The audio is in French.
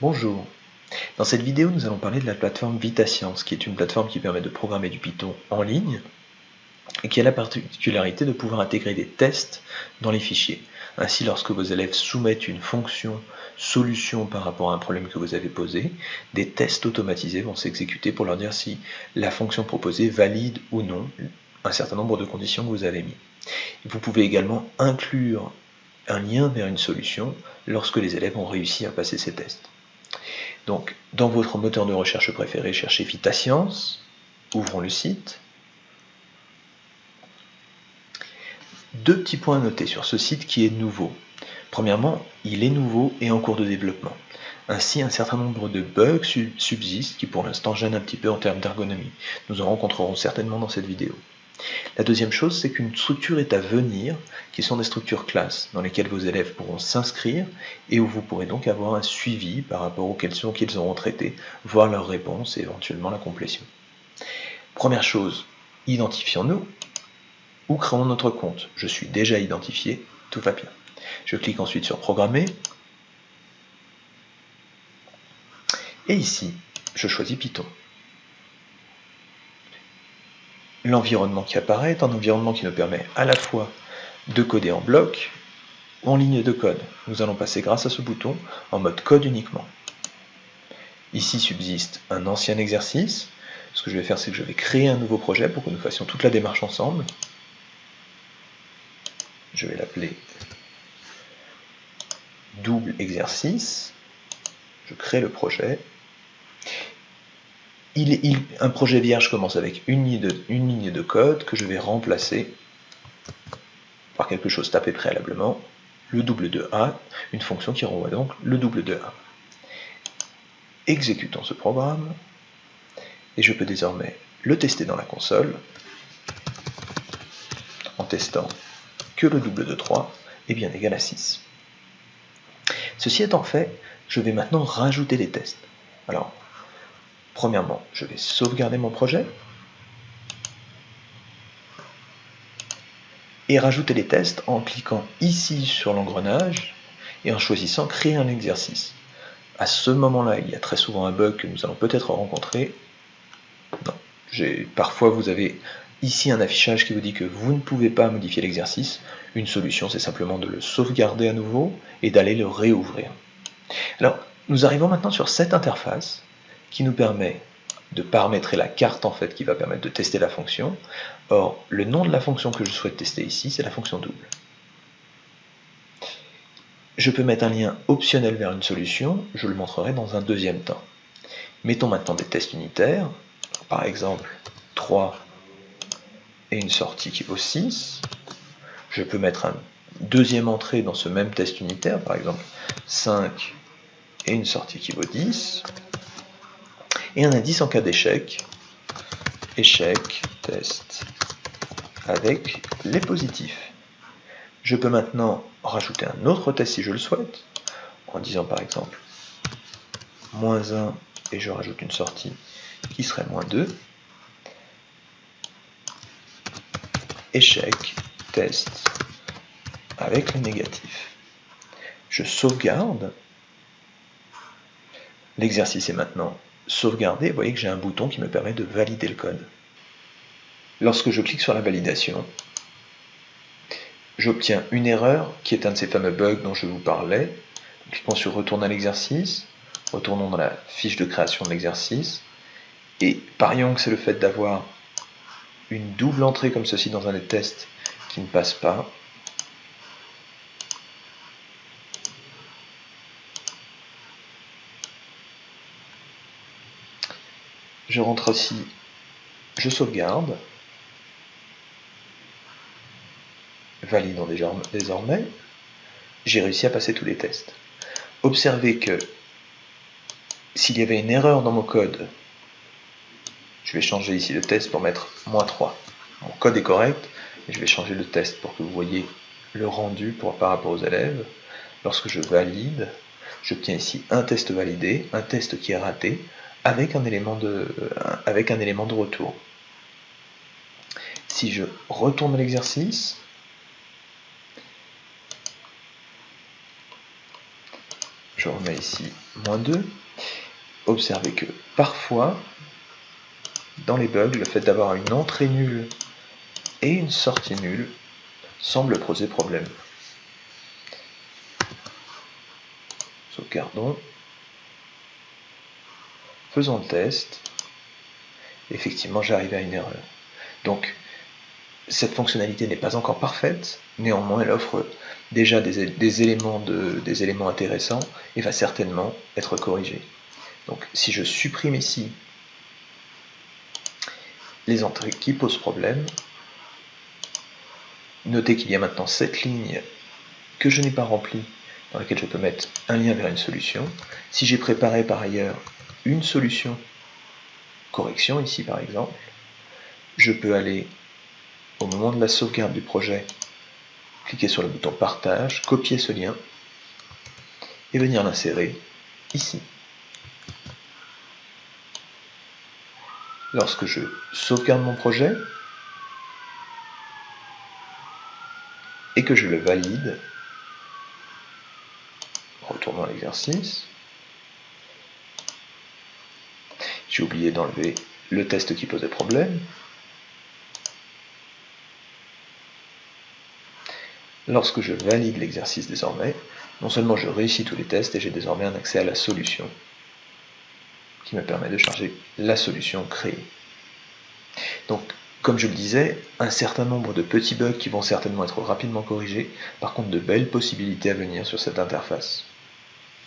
Bonjour. Dans cette vidéo, nous allons parler de la plateforme VitaScience, qui est une plateforme qui permet de programmer du Python en ligne et qui a la particularité de pouvoir intégrer des tests dans les fichiers. Ainsi, lorsque vos élèves soumettent une fonction solution par rapport à un problème que vous avez posé, des tests automatisés vont s'exécuter pour leur dire si la fonction proposée valide ou non un certain nombre de conditions que vous avez mis. Vous pouvez également inclure un lien vers une solution lorsque les élèves ont réussi à passer ces tests. Donc, dans votre moteur de recherche préféré, cherchez VitaScience, ouvrons le site. Deux petits points à noter sur ce site qui est nouveau. Premièrement, il est nouveau et en cours de développement. Ainsi, un certain nombre de bugs subsistent qui pour l'instant gênent un petit peu en termes d'ergonomie. Nous en rencontrerons certainement dans cette vidéo. La deuxième chose, c'est qu'une structure est à venir, qui sont des structures classes, dans lesquelles vos élèves pourront s'inscrire, et où vous pourrez donc avoir un suivi par rapport aux questions qu'ils auront traitées, voir leurs réponses et éventuellement la complétion. Première chose, identifions-nous, ou créons notre compte. Je suis déjà identifié, tout va bien. Je clique ensuite sur Programmer, et ici, je choisis Python. L'environnement qui apparaît est un environnement qui nous permet à la fois de coder en bloc ou en ligne de code. Nous allons passer grâce à ce bouton en mode code uniquement. Ici subsiste un ancien exercice. Ce que je vais faire, c'est que je vais créer un nouveau projet pour que nous fassions toute la démarche ensemble. Je vais l'appeler double exercice. Je crée le projet. Un projet vierge commence avec une ligne de code que je vais remplacer par quelque chose tapé préalablement, le double de A, une fonction qui renvoie donc le double de A. Exécutons ce programme, et je peux désormais le tester dans la console, en testant que le double de 3 est bien égal à 6. Ceci étant fait, je vais maintenant rajouter des tests. Alors, premièrement, je vais sauvegarder mon projet, et rajouter les tests en cliquant ici sur l'engrenage, et en choisissant créer un exercice. À ce moment-là, il y a très souvent un bug que nous allons peut-être rencontrer. Non, parfois vous avez ici un affichage qui vous dit que vous ne pouvez pas modifier l'exercice. Une solution, c'est simplement de le sauvegarder à nouveau et d'aller le réouvrir. Alors, nous arrivons maintenant sur cette interface qui nous permet de paramétrer la carte en fait qui va permettre de tester la fonction. Or, le nom de la fonction que je souhaite tester ici, c'est la fonction double. Je peux mettre un lien optionnel vers une solution, je le montrerai dans un deuxième temps. Mettons maintenant des tests unitaires, par exemple 3 et une sortie qui vaut 6. Je peux mettre une deuxième entrée dans ce même test unitaire, par exemple 5 et une sortie qui vaut 10. Et un indice en cas d'échec, échec, test, avec les positifs. Je peux maintenant rajouter un autre test si je le souhaite, en disant par exemple -1 et je rajoute une sortie qui serait -2. Échec, test, avec le négatif. Je sauvegarde. L'exercice est maintenant sauvegardé. Vous voyez que j'ai un bouton qui me permet de valider le code. Lorsque je clique sur la validation, j'obtiens une erreur qui est un de ces fameux bugs dont je vous parlais. Cliquons sur Retourne à l'exercice, retournons dans la fiche de création de l'exercice, et parions que c'est le fait d'avoir une double entrée comme ceci dans un des tests qui ne passe pas. Je rentre ici, je sauvegarde, validons désormais, j'ai réussi à passer tous les tests. Observez que s'il y avait une erreur dans mon code, je vais changer ici le test pour mettre -3. Mon code est correct, et je vais changer le test pour que vous voyez le rendu par rapport aux élèves. Lorsque je valide, j'obtiens ici un test validé, un test qui est raté, avec un élément de retour. Si je retourne à l'exercice, je remets ici -2. Observez que parfois, dans les bugs, le fait d'avoir une entrée nulle et une sortie nulle semble poser problème. Sauvegardons. Faisons le test. Effectivement, j'arrive à une erreur. Donc, cette fonctionnalité n'est pas encore parfaite, néanmoins elle offre déjà des éléments intéressants et va certainement être corrigée. Donc si je supprime ici les entrées qui posent problème, notez qu'il y a maintenant cette ligne que je n'ai pas remplie, dans laquelle je peux mettre un lien vers une solution. Si j'ai préparé par ailleurs une solution correction, ici par exemple, je peux aller au moment de la sauvegarde du projet, cliquer sur le bouton partage, copier ce lien et venir l'insérer ici. Lorsque je sauvegarde mon projet et que je le valide, retournons à l'exercice, j'ai oublié d'enlever le test qui posait problème. Lorsque je valide l'exercice désormais, non seulement je réussis tous les tests et j'ai désormais un accès à la solution qui me permet de charger la solution créée. Donc, comme je le disais, un certain nombre de petits bugs qui vont certainement être rapidement corrigés, par contre de belles possibilités à venir sur cette interface.